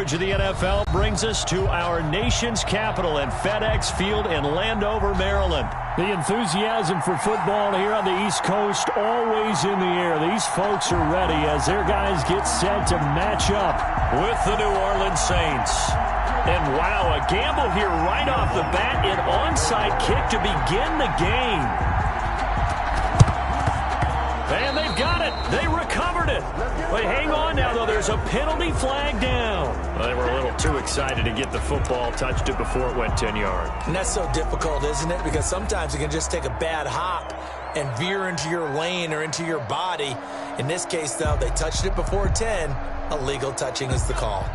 coverage of the NFL brings us to our nation's capital at FedEx Field in Landover, Maryland. The enthusiasm for football here on the East Coast always in the air. These folks are ready as their guys get set to match up with the New Orleans Saints. And wow, a gamble here right off the bat, an onside kick to begin the game. And they've got it. They recovered it. But hang on now, though. There's a penalty flag down. Well, they were a little too excited to get the football, touched it before it went 10 yards. And that's so difficult, isn't it? Because sometimes it can just take a bad hop and veer into your lane or into your body. In this case, though, they touched it before 10. Illegal touching is the call.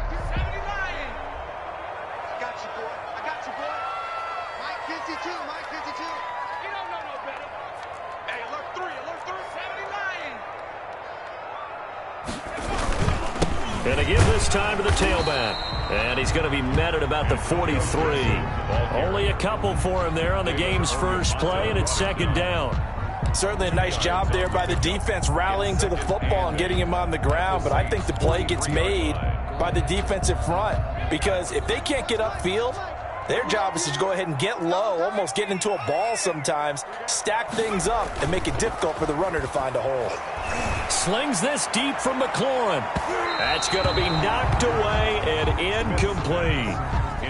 Going to give this time to the tailback. And he's going to be met at about the 43. Only a couple for him there on the game's first play, and it's second down. Certainly a nice job there by the defense rallying to the football and getting him on the ground. But I think the play gets made by the defensive front. Because if they can't get upfield, their job is to go ahead and get low, almost get into a ball sometimes, stack things up, and make it difficult for the runner to find a hole. Slings this deep from McLaurin. That's going to be knocked away and incomplete.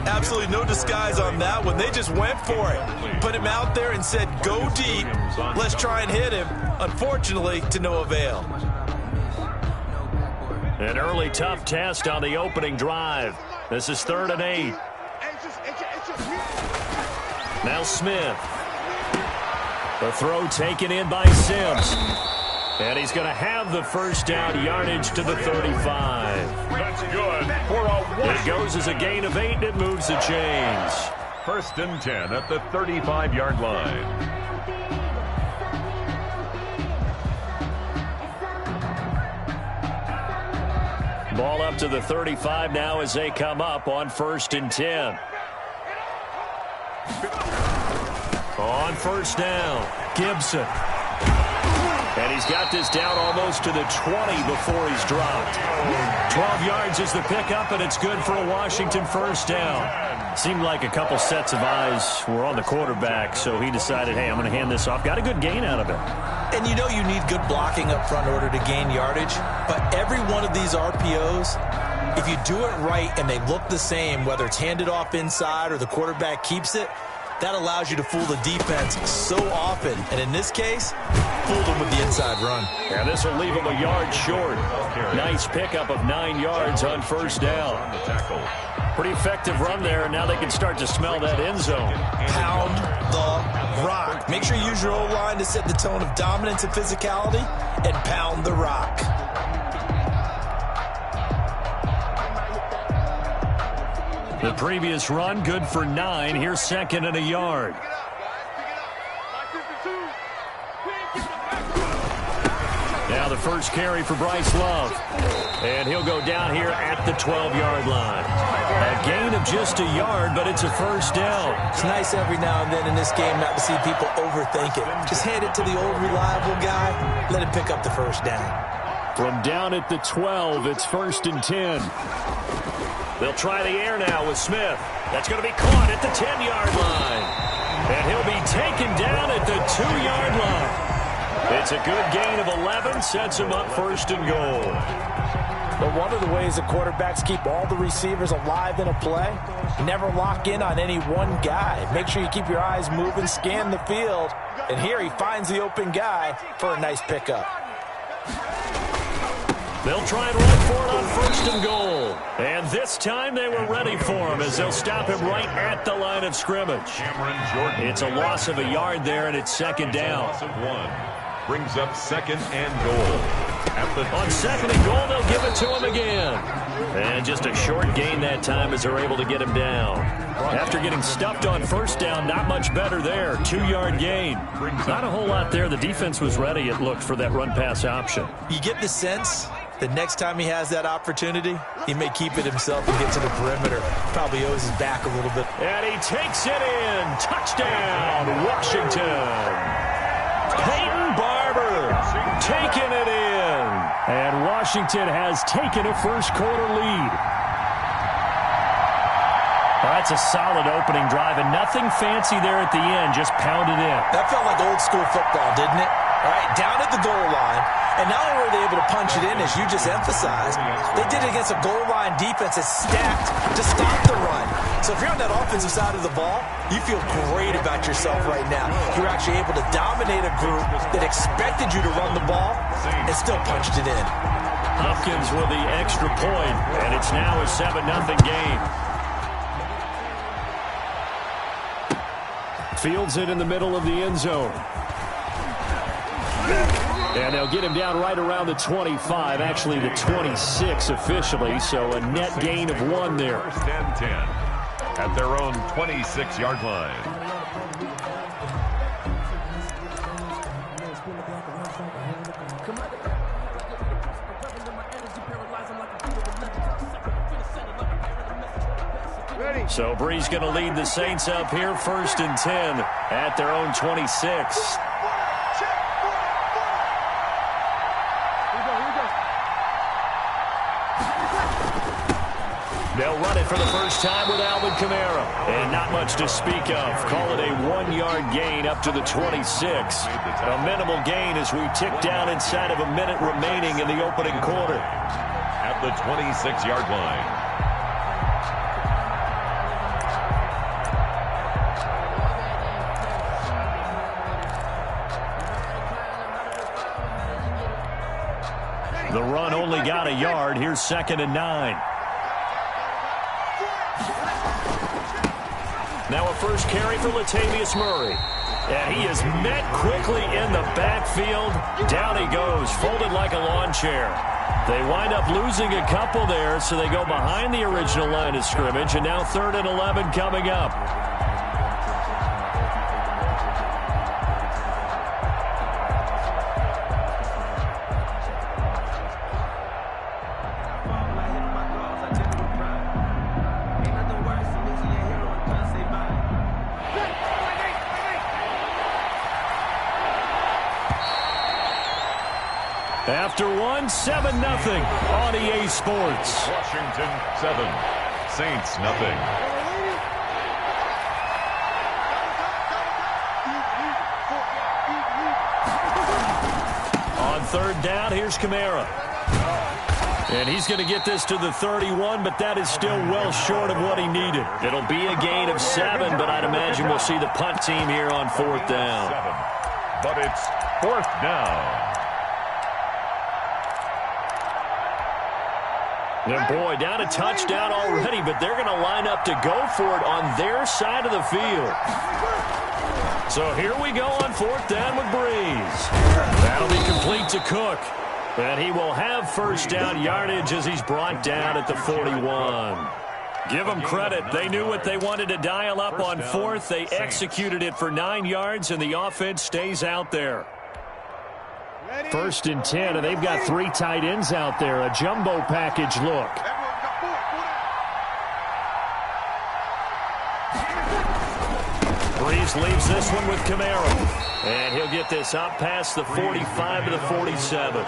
Absolutely no disguise on that one. They just went for it. Put him out there and said, go deep. Let's try and hit him. Unfortunately, to no avail. An early tough test on the opening drive. This is 3rd and 8. Now Smith. The throw taken in by Sims. And he's going to have the first down, yardage to the 35. That's good for a It goes as a gain of 8, and it moves the chains. 1st and 10 at the 35-yard line. Ball up to the 35 now as they come up on 1st and 10. On 1st down, Gibson. And he's got this down almost to the 20 before he's dropped. 12 yards is the pickup, and it's good for a Washington 1st down. Seemed like a couple sets of eyes were on the quarterback, so he decided, hey, I'm going to hand this off. Got a good gain out of it. And you know you need good blocking up front in order to gain yardage. But every one of these RPOs, if you do it right and they look the same, whether it's handed off inside or the quarterback keeps it, that allows you to fool the defense so often. And in this case, fooled them with the inside run. And this will leave him a yard short. Nice pickup of 9 yards on 1st down. Pretty effective run there, and now they can start to smell that end zone. Pound the rock. Make sure you use your O-line to set the tone of dominance and physicality, and pound the rock. The previous run, good for 9. Here's 2nd and a yard. Now the first carry for Bryce Love. And he'll go down here at the 12-yard line. A gain of just a yard, but it's a 1st down. It's nice every now and then in this game not to see people overthink it. Just hand it to the old reliable guy. Let him pick up the 1st down. From down at the 12, it's 1st and 10. They'll try the air now with Smith. That's going to be caught at the 10-yard line. And he'll be taken down at the 2-yard line. It's a good gain of 11, sets him up 1st and goal. But one of the ways the quarterbacks keep all the receivers alive in a play, never lock in on any one guy. Make sure you keep your eyes moving, scan the field. And here he finds the open guy for a nice pickup. They'll try and run for it on 1st and goal. And this time they were ready for him as they'll stop him right at the line of scrimmage. It's a loss of a yard there, and it's 2nd down. Loss of 1. Brings up 2nd and goal. On 2nd and goal, they'll give it to him again. And just a short gain that time as they're able to get him down. After getting stuffed on 1st down, not much better there. 2-yard gain. Not a whole lot there. The defense was ready, it looked, for that run-pass option. You get the sense the next time he has that opportunity, he may keep it himself and get to the perimeter. Probably owes his back a little bit. And he takes it in. Touchdown, Washington. Peyton Barber taking it in. And Washington has taken a 1st quarter lead. Well, that's a solid opening drive, and nothing fancy there at the end, just pounded in. That felt like old school football, didn't it? All right, down at the goal line, and not only were they able to punch it in, as you just emphasized, they did it against a goal line defense that's stacked to stop the run. So if you're on that offensive side of the ball, you feel great about yourself right now. You're actually able to dominate a group that expected you to run the ball and still punched it in. Hopkins with the extra point, and it's now a 7-0 game. Fields it in the middle of the end zone. And they'll get him down right around the 25, actually the 26 officially, so a net gain of 1 there. First and 10 at their own 26-yard line. So Bree's going to lead the Saints up here, first and 10 at their own 26. They'll run it for the first time with Alvin Kamara. And not much to speak of. Call it a 1-yard gain up to the 26. A minimal gain as we tick down inside of a minute remaining in the opening quarter. At the 26-yard line. The run only got a yard. Here's 2nd and 9. Now a first carry for Latavius Murray. And he is met quickly in the backfield. Down he goes, folded like a lawn chair. They wind up losing a couple there, so they go behind the original line of scrimmage. And now 3rd and 11 coming up. After 7-0 on EA Sports. Washington 7, Saints nothing. On 3rd down, here's Kamara. And he's going to get this to the 31, but that is still well short of what he needed. It'll be a gain of 7, but I'd imagine we'll see the punt team here on 4th down. 7, but it's 4th down. And boy, down a touchdown already, but they're going to line up to go for it on their side of the field. So here we go on 4th down with Breeze. That'll be complete to Cook. And he will have first down yardage as he's brought down at the 41. Give them credit. They knew what they wanted to dial up on 4th. They executed it for 9 yards, and the offense stays out there. 1st and 10, and they've got 3 tight ends out there. A jumbo package look. Breeze leaves this one with Kamara. And he'll get this up past the 45 to the 47.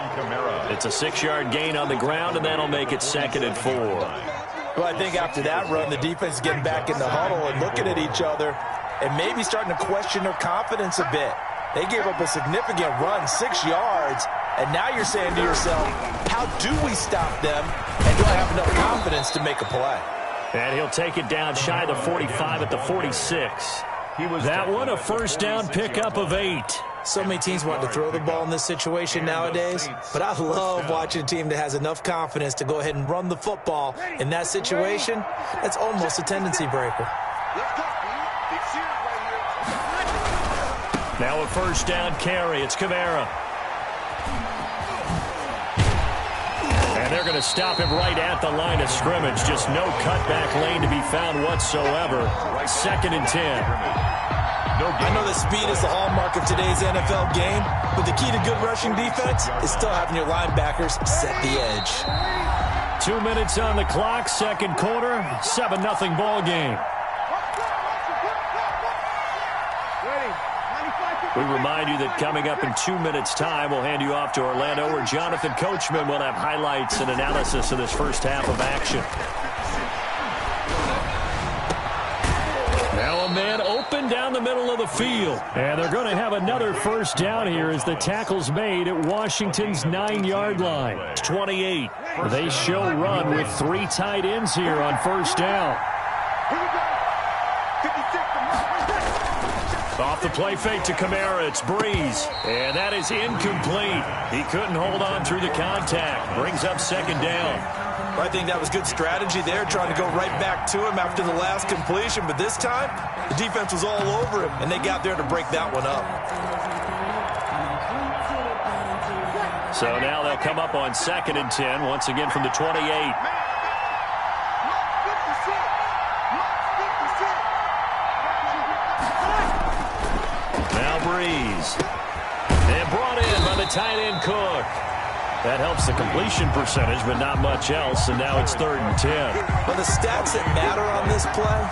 It's a 6-yard gain on the ground, and that'll make it 2nd and 4. Well, I think after that run, the defense is getting back in the huddle and looking at each other and maybe starting to question their confidence a bit. They gave up a significant run, 6 yards, and now you're saying to yourself, how do we stop them, and do I have enough confidence to make a play? And he'll take it down shy of the 45 at the 46. That one a first down pickup of 8. So many teams want to throw the ball in this situation nowadays, but I love watching a team that has enough confidence to go ahead and run the football. In that situation, that's almost a tendency breaker. Now a first down carry. It's Kamara. And they're going to stop him right at the line of scrimmage. Just no cutback lane to be found whatsoever. 2nd and 10. I know that speed is the hallmark of today's NFL game, but the key to good rushing defense is still having your linebackers set the edge. 2 minutes on the clock, 2nd quarter, 7-0 ball game. We remind you that coming up in 2 minutes' time, we'll hand you off to Orlando, where Jonathan Coachman will have highlights and analysis of this first half of action. man open down the middle of the field. And they're going to have another first down here as the tackle's made at Washington's 9-yard line. It's 28. They show run with 3 tight ends here on first down. Off the play fake to Kamara, it's Breeze. And that is incomplete. He couldn't hold on through the contact. Brings up second down. I think that was good strategy there, trying to go right back to him after the last completion. But this time, the defense was all over him, and they got there to break that one up. So now they'll come up on 2nd and 10, once again from the 28. Now Breeze. And brought in by the tight end Cook. That helps the completion percentage, but not much else, and now it's 3rd and 10. Well, the stats that matter on this play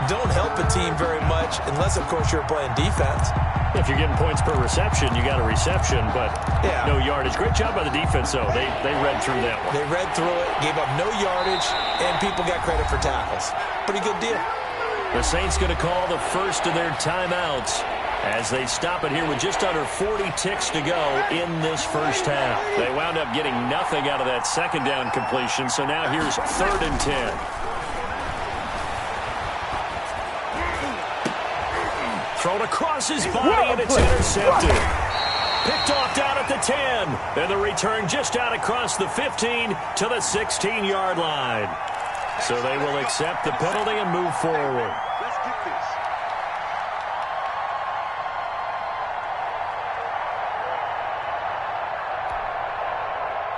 don't help a team very much, unless, of course, you're playing defense. If you're getting points per reception, you got a reception, but yeah, no yardage. Great job by the defense, though. They read through that one. They read through it, gave up no yardage, and people got credit for tackles. Pretty good deal. The Saints going to call the first of their timeouts as they stop it here with just under 40 ticks to go in this first half. They wound up getting nothing out of that second down completion, so now here's 3rd and 10. Thrown across his body, and it's intercepted. Picked off down at the 10, and the return just out across the 15 to the 16-yard line. So they will accept the penalty and move forward.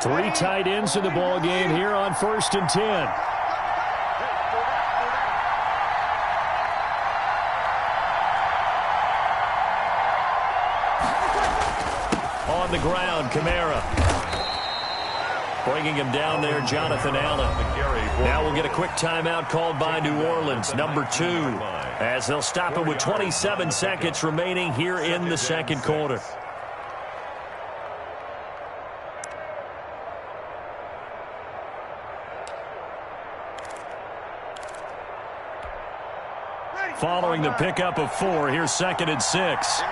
Three tight ends in the ball game here on 1st and 10. On the ground, Kamara. Bringing him down there, Jonathan Allen. Now we'll get a quick timeout called by New Orleans, number 2, as they'll stop it with 27 seconds remaining here in the second quarter. Following the pickup of 4, here's 2nd and 6.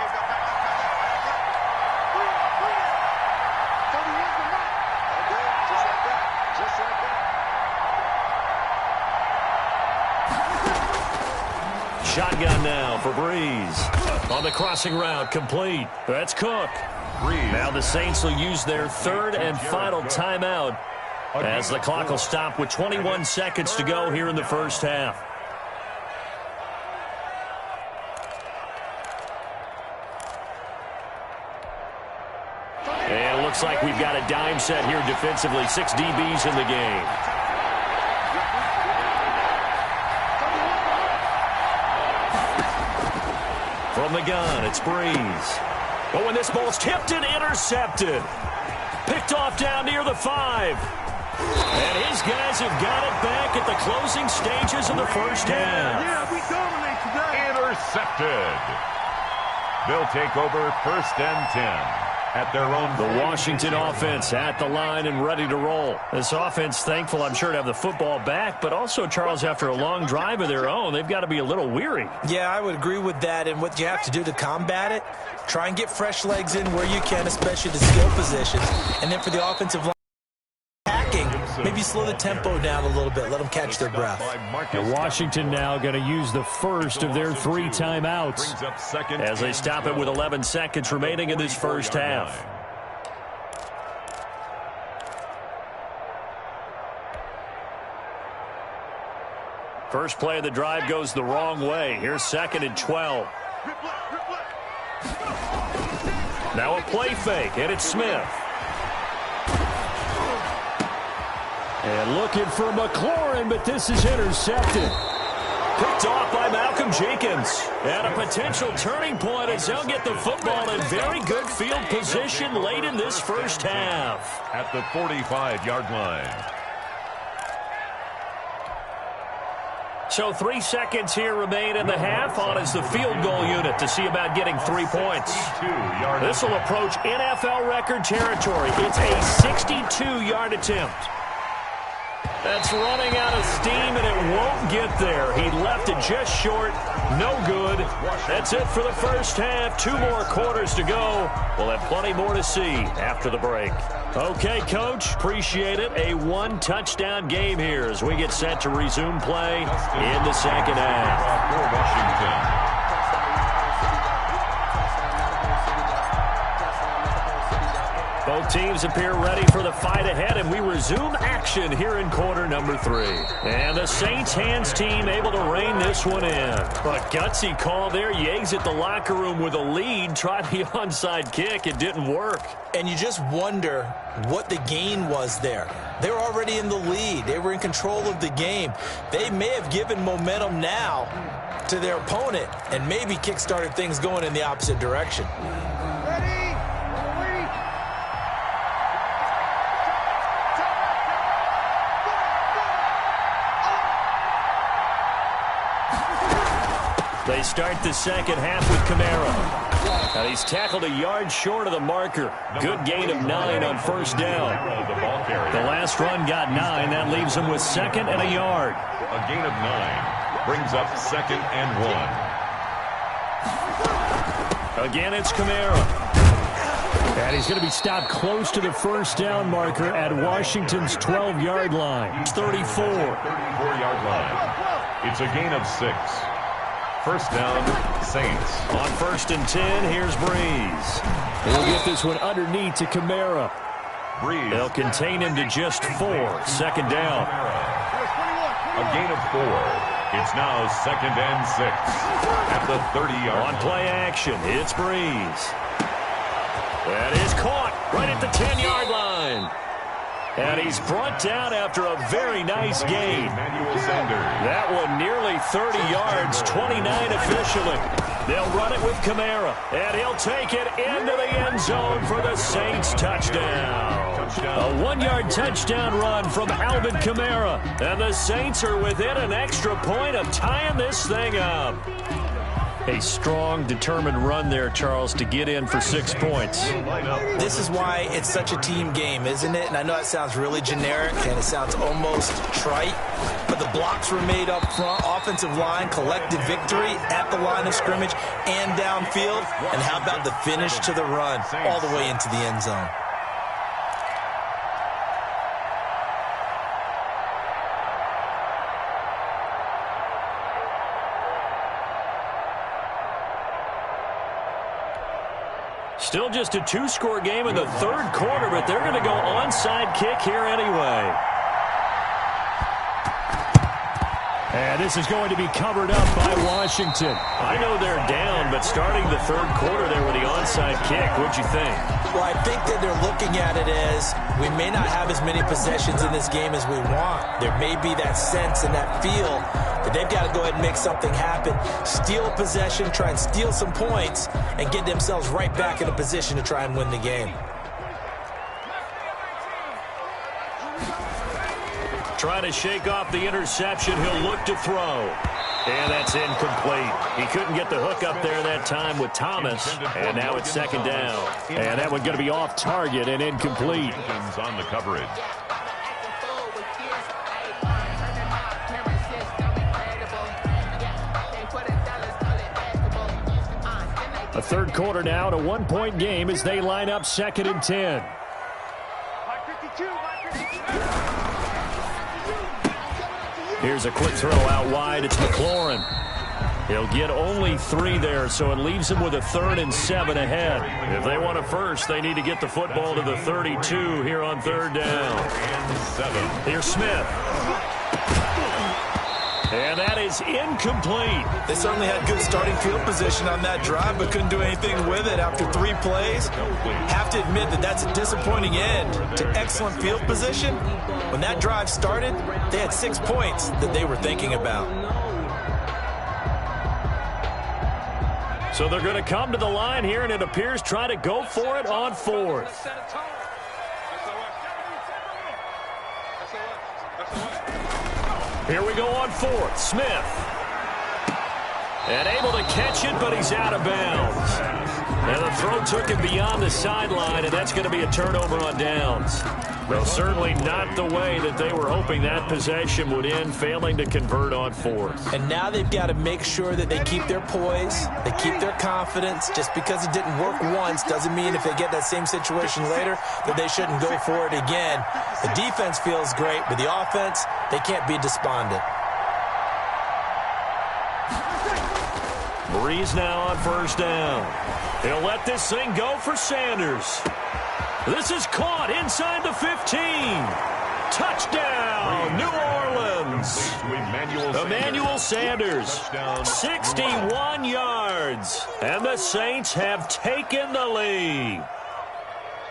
Shotgun now for Breeze. On the crossing route, complete. That's Cook. Now the Saints will use their 3rd and final timeout as the clock will stop with 21 seconds to go here in the first half. And it looks like we've got a dime set here defensively. 6 DBs in the game. From the gun, it's Breeze. Oh, and this ball's tipped and intercepted. Picked off down near the 5. And his guys have got it back at the closing stages of the first half. Yeah, we dominate today. Intercepted. They'll take over 1st and 10. At their own. The Washington offense at the line and ready to roll. This offense thankful, I'm sure, to have the football back, but also, Charles, after a long drive of their own, they've got to be a little weary. Yeah, I would agree with that, and what you have to do to combat it, try and get fresh legs in where you can, especially the skill positions, and then for the offensive line, maybe slow the tempo down a little bit. Let them catch their breath. And Washington now going to use the first of their 3 timeouts as they stop it with 11 seconds remaining in this first half. First play of the drive goes the wrong way. Here's 2nd and 12. Now a play fake, and it's Smith. And looking for McLaurin, but this is intercepted. Picked off by Malcolm Jenkins. And a potential turning point as they'll get the football in very good field position late in this first half. At the 45-yard line. So 3 seconds here remain in the half on as the field goal unit to see about getting 3 points. This will approach NFL record territory. It's a 62-yard attempt. That's running out of steam, and it won't get there. He left it just short No good. That's it for the first half. 2 more quarters to go. We'll have plenty more to see after the break. Okay, Coach, appreciate it. A 1-touchdown game here as we get set to resume play in the second half. For Washington. Both teams appear ready for the fight ahead, and we resume action here in quarter number 3. And the Saints hands team able to rein this one in. A gutsy call there. You exit the locker room with a lead. Try the onside kick. It didn't work. And you just wonder what the gain was there. They were already in the lead. They were in control of the game. They may have given momentum now to their opponent and maybe kick-started things going in the opposite direction. They start the second half with Kamara. And he's tackled a yard short of the marker. Good gain of 9 on first down. The last run got 9. That leaves him with 2nd and a yard. A gain of 9 brings up 2nd and 1. Again, it's Kamara. And he's going to be stopped close to the first down marker at Washington's 12-yard line. 34. 34-yard line. It's a gain of 6. First down, Saints. On 1st and 10, here's Breeze. He'll get this one underneath to Kamara. Breeze. They'll contain him to just 4. 2nd down. A gain of 4. It's now 2nd and 6 at the 30-yard line. On play action, it's Breeze. That is caught right at the 10-yard line. And he's brought down after a very nice gain. That one nearly 30 yards, 29 officially. They'll run it with Kamara, and he'll take it into the end zone for the Saints touchdown. A 1-yard touchdown run from Alvin Kamara. And the Saints are within an extra point of tying this thing up. A strong, determined run there, Charles, to get in for 6 points. This is why it's such a team game, isn't it? And I know it sounds really generic and it sounds almost trite, but the blocks were made up front, offensive line, collective victory at the line of scrimmage and downfield. And how about the finish to the run all the way into the end zone? Still just a 2-score game in the 3rd quarter, but they're going to go onside kick here anyway. And this is going to be covered up by Washington. I know they're down, but starting the 3rd quarter there with the onside kick, what'd you think? Well, I think that they're looking at it as we may not have as many possessions in this game as we want. There may be that sense and that feel that they've got to go ahead and make something happen, steal a possession, try and steal some points, and get themselves right back in a position to try and win the game. Trying to shake off the interception. He'll look to throw. And that's incomplete. He couldn't get the hook up there that time with Thomas. And now it's 2nd down. And that one's going to be off target and incomplete. On the coverage. A 3rd quarter now, a 1-point game as they line up 2nd and 10. Here's a quick throw out wide. It's McLaurin. He'll get only 3 there, so it leaves him with a 3rd and 7 ahead. If they want a first, they need to get the football to the 32 here on 3rd down. Here's Smith. And that is incomplete. They certainly had good starting field position on that drive, but couldn't do anything with it after 3 plays. Have to admit that that's a disappointing end to excellent field position. When that drive started, they had 6 points that they were thinking about. So they're going to come to the line here, and it appears try to go for it on 4th. Here we go on 4th. Smith. And able to catch it, but he's out of bounds. And the throw took him beyond the sideline, and that's going to be a turnover on downs. Well, certainly not the way that they were hoping that possession would end, failing to convert on fourth. And now they've got to make sure that they keep their poise, they keep their confidence. Just because it didn't work once doesn't mean if they get that same situation later that they shouldn't go for it again. The defense feels great, but the offense, they can't be despondent. Breeze now on first down. He'll let this thing go for Sanders. This is caught inside the 15. Touchdown, New Orleans. Emmanuel Sanders, 61 yards. And the Saints have taken the lead.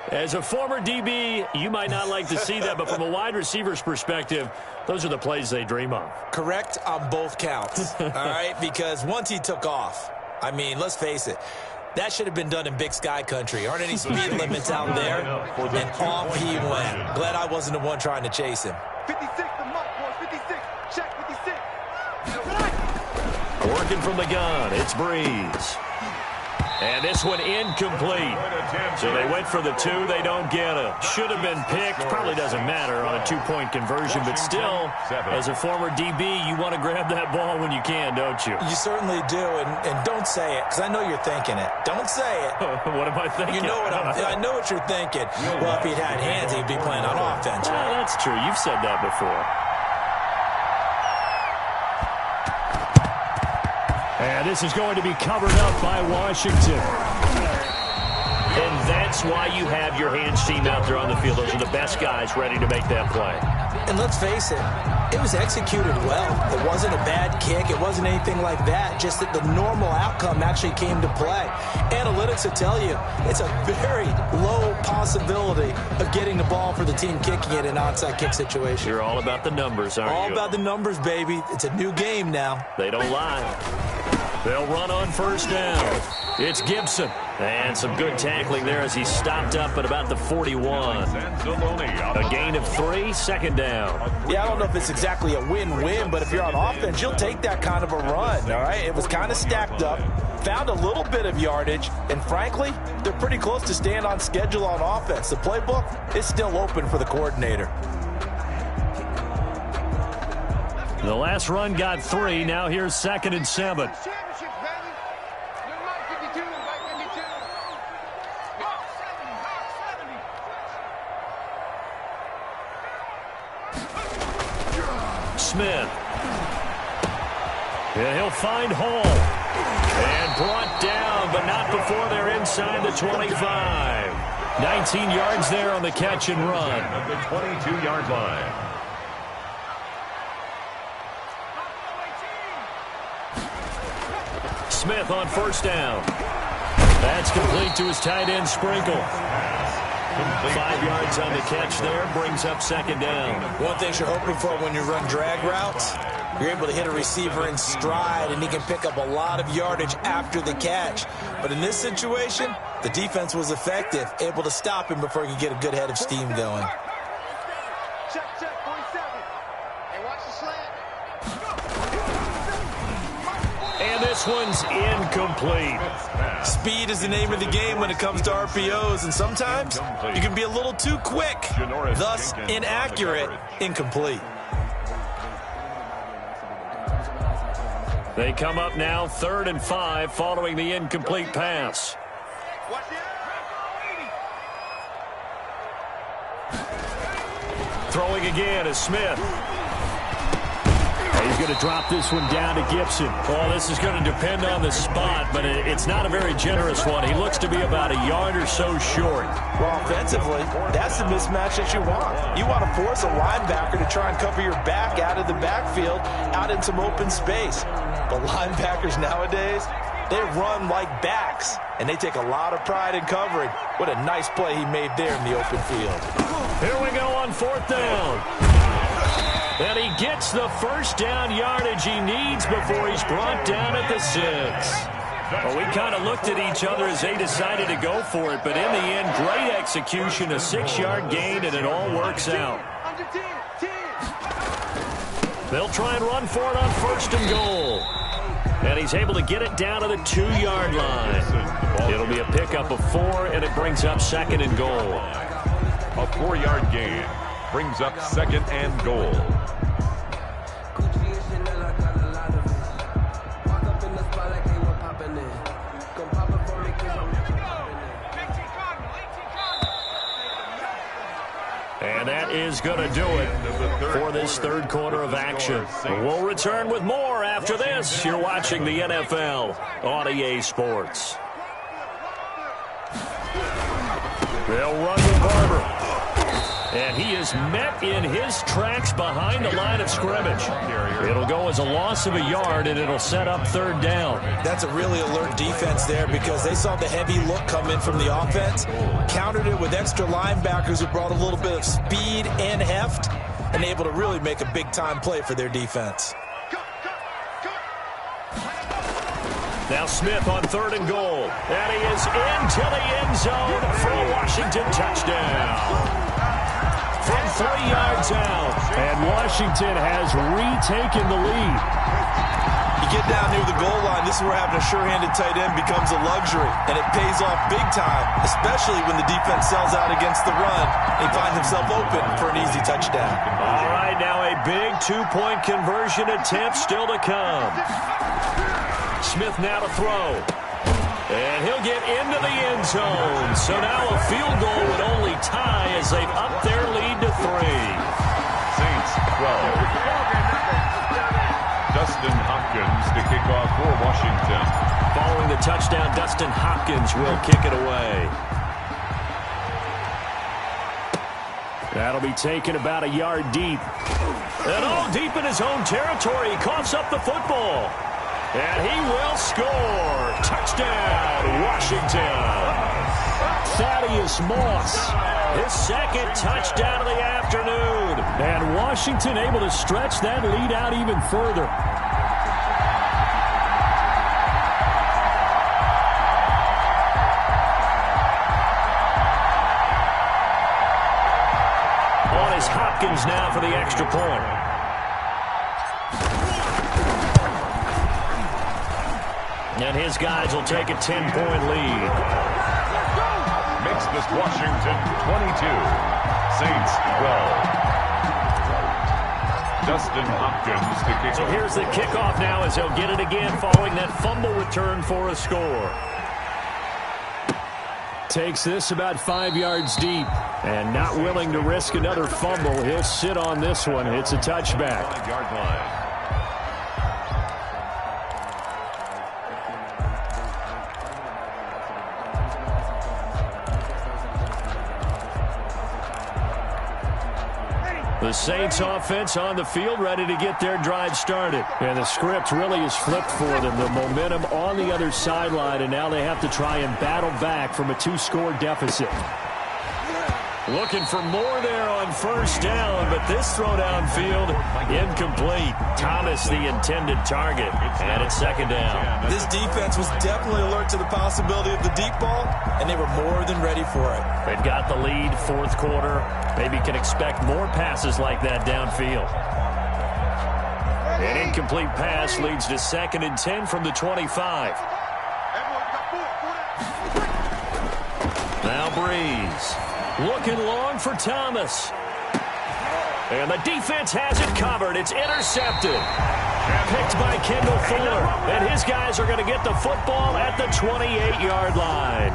As a former DB, you might not like to see that, but from a wide receiver's perspective, those are the plays they dream of. Correct on both counts, all right? Because once he took off, I mean, let's face it, that should have been done in Big Sky country. Aren't any speed limits out there? And off he went. Glad I wasn't the one trying to chase him. 56, the mark, boys. 56. Check 56. Working from the gun, it's Breeze. And this one incomplete. So they went for the two. They don't get it. Should have been picked. Probably doesn't matter on a two-point conversion. But still, as a former DB, you want to grab that ball when you can, don't you? You certainly do. And don't say it, because I know you're thinking it. Don't say it. What am I thinking? You know what I know what you're thinking. Well, if he'd had hands, he'd be playing on offense. Well, that's true. You've said that before. And this is going to be covered up by Washington. And that's why you have your hands team out there on the field. Those are the best guys ready to make that play. And let's face it, it was executed well. It wasn't a bad kick. It wasn't anything like that. Just that the normal outcome actually came to play. Analytics will tell you it's a very low possibility of getting the ball for the team kicking it in an onside kick situation. You're all about the numbers, aren't you? All about the numbers, baby. It's a new game now. They don't lie. They'll run on first down. It's Gibson. And some good tackling there as he stopped up at about the 41. A gain of 3, second down. Yeah, I don't know if it's exactly a win-win, but if you're on offense, you'll take that kind of a run, all right? It was kind of stacked up, found a little bit of yardage, and frankly, they're pretty close to staying on schedule on offense. The playbook is still open for the coordinator. The last run got 3. Now here's 2nd and 7. Smith. And he'll find Hall. And brought down, but not before they're inside the 25. 19 yards there on the catch and run. At the 22-yard line. Smith on first down. That's complete to his tight end, Sprinkle. 5 yards on the catch there, brings up 2nd down. One thing you're hoping for when you run drag routes, you're able to hit a receiver in stride, and he can pick up a lot of yardage after the catch. But in this situation, the defense was effective, able to stop him before he could get a good head of steam going. Check, 47. Hey, watch the slant. And this one's incomplete. Speed is the name of the game when it comes to RPOs, and sometimes you can be a little too quick, thus inaccurate, incomplete. They come up now 3rd and 5 following the incomplete pass. Throwing again is Smith. He's going to drop this one down to Gibson. Well, this is going to depend on the spot, but it's not a very generous one. He looks to be about a yard or so short. Well, offensively, that's the mismatch that you want. You want to force a linebacker to try and cover your back out of the backfield, out in some open space. But linebackers nowadays, they run like backs, and they take a lot of pride in covering. What a nice play he made there in the open field. Here we go on 4th down. And he gets the first down yardage he needs before he's brought down at the 6. Well, we kind of looked at each other as they decided to go for it, but in the end, great execution, a 6-yard gain, and it all works out. They'll try and run for it on 1st and goal. And he's able to get it down to the 2-yard line. It'll be a pickup of 4, and it brings up 2nd and goal. A 4-yard gain brings up 2nd and goal. And that is going to do it for this third quarter of action. We'll return with more after this. You're watching the NFL on EA Sports. They'll run with Barber. And he is met in his tracks behind the line of scrimmage. It'll go as a loss of a yard, and it'll set up 3rd down. That's a really alert defense there because they saw the heavy look come in from the offense, countered it with extra linebackers who brought a little bit of speed and heft, and able to really make a big-time play for their defense. Now Smith on 3rd and goal. And he is into the end zone for a Washington touchdown. From 3 yards out. And Washington has retaken the lead. You get down near the goal line, this is where having a sure-handed tight end becomes a luxury. And it pays off big time, especially when the defense sells out against the run. He finds himself open for an easy touchdown. All right, now a big 2-point conversion attempt still to come. Smith now to throw. And he'll get into the end zone. So now a field goal would only tie as they've upped their lead to 3. Saints 12. Dustin Hopkins to kick off for Washington. Following the touchdown, Dustin Hopkins will kick it away. That'll be taken about a yard deep. And all deep in his own territory. He coughs up the football. And he will score. Touchdown, Washington. Thaddeus Moss, his 2nd touchdown of the afternoon. And Washington able to stretch that lead out even further. On is Hopkins now for the extra point. And his guys will take a 10-point lead. Makes this Washington 22. Saints 12. Dustin Hopkins to kick off. So here's the kickoff now as they'll get it again following that fumble return for a score. Takes this about 5 yards deep. And not willing to risk another fumble. He'll sit on this one. It's a touchback. 5-yard line. The Saints offense on the field ready to get their drive started. And the script really is flipped for them. The momentum on the other sideline, and now they have to try and battle back from a 2-score deficit. Looking for more there on 1st down, but this throw downfield incomplete. Thomas the intended target, and it's 2nd down. This defense was definitely alert to the possibility of the deep ball, and they were more than ready for it. They've got the lead, 4th quarter. Maybe can expect more passes like that downfield. An incomplete pass leads to 2nd and 10 from the 25. Now Breeze. Looking long for Thomas. And the defense has it covered. It's intercepted. Picked by Kendall Fuller. And his guys are going to get the football at the 28-yard line.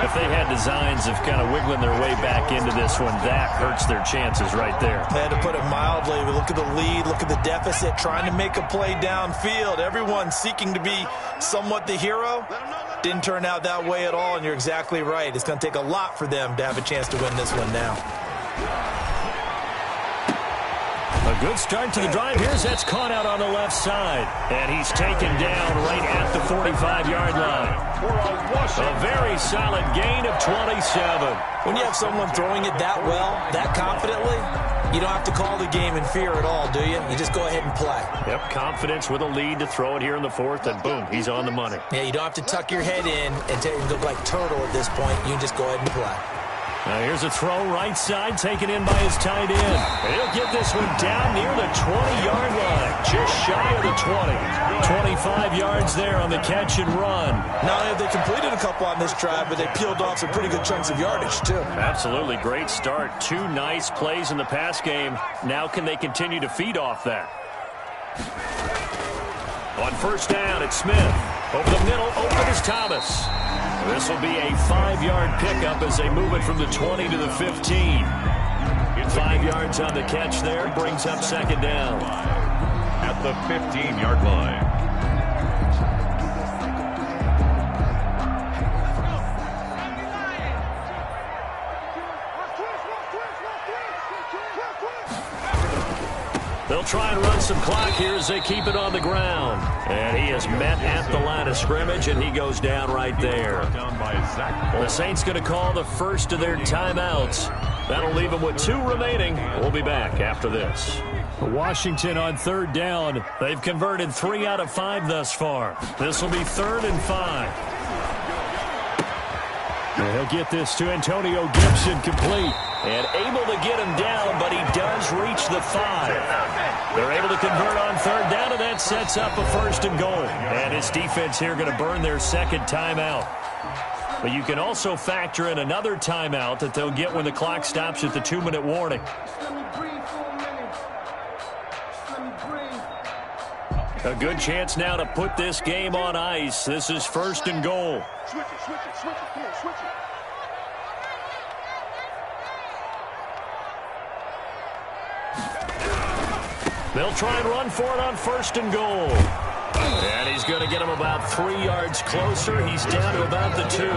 If they had designs of kind of wiggling their way back into this one, that hurts their chances right there. They had to put it mildly. We look at the lead, look at the deficit, trying to make a play downfield. Everyone seeking to be somewhat the hero. Didn't turn out that way at all, and you're exactly right. It's going to take a lot for them to have a chance to win this one now. A good start to the drive. Here's that's caught out on the left side. And he's taken down right at the 45-yard line. A very solid gain of 27. When you have someone throwing it that well, that confidently, you don't have to call the game in fear at all, do you? You just go ahead and play. Yep, confidence with a lead to throw it here in the 4th, and boom, he's on the money. Yeah, you don't have to tuck your head in and look like turtle at this point. You can just go ahead and play. Now here's a throw right side, taken in by his tight end. And he'll get this one down near the 20-yard line, just shy of the 20. 25 yards there on the catch and run. Not only have they completed a couple on this drive, but they peeled off some pretty good chunks of yardage, too. Absolutely great start. 2 nice plays in the pass game. Now can they continue to feed off that? On first down, it's Smith. Over the middle, open is Thomas. This will be a 5-yard pickup as they move it from the 20 to the 15. 5 yards on the catch there, brings up second down. At the 15-yard line. They'll try and run some clock here as they keep it on the ground. And he is met at the line of scrimmage, and he goes down right there. The Saints going to call the first of their timeouts. That'll leave them with 2 remaining. We'll be back after this. Washington on third down. They've converted 3 out of 5 thus far. This will be 3rd and 5. And he'll get this to Antonio Gibson, complete. And able to get him down, but he does reach the 5. They're able to convert on third down, and that sets up a 1st and goal. And his defense here going to burn their second timeout. But you can also factor in another timeout that they'll get when the clock stops at the 2-minute warning. A good chance now to put this game on ice. This is 1st and goal. Switch it, switch it, switch it. Come on, switch it. They'll try and run for it on 1st and goal. And he's going to get him about 3 yards closer. He's down to about the 2.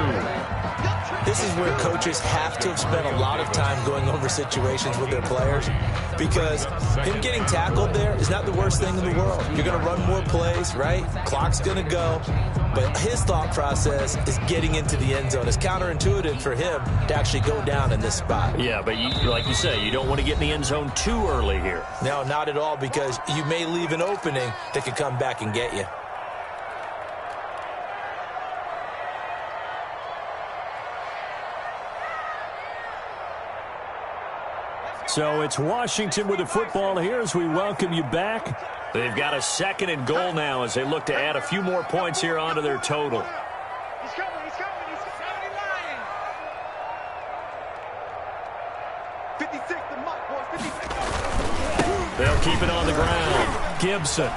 This is where coaches have to have spent a lot of time going over situations with their players, because him getting tackled there is not the worst thing in the world. You're going to run more plays, right? Clock's going to go. But his thought process is getting into the end zone. It's counterintuitive for him to actually go down in this spot. Yeah, but like you say, you don't want to get in the end zone too early here. No, not at all, because you may leave an opening that could come back and get you. So it's Washington with the football here as we welcome you back. They've got a 2nd and goal now as they look to add a few more points here onto their total. He's coming, he's coming, he's coming. 56, the muck, boys, 56. They'll keep it on the ground. Gibson.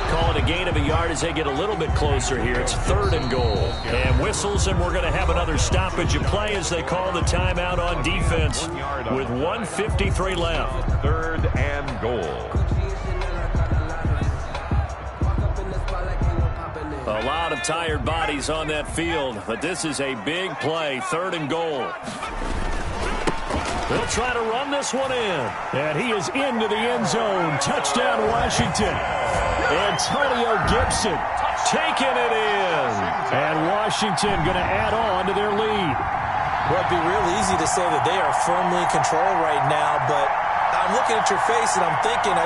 Call it a gain of a yard as they get a little bit closer here. It's 3rd and goal. And whistles, and we're going to have another stoppage of play as they call the timeout on defense with 1:53 left. 3rd and goal. A lot of tired bodies on that field, but this is a big play. 3rd and goal. They'll try to run this one in. And he is into the end zone. Touchdown, Washington. Antonio Gibson taking it in. And Washington going to add on to their lead. Well, it'd be real easy to say that they are firmly in control right now, but I'm looking at your face and I'm thinking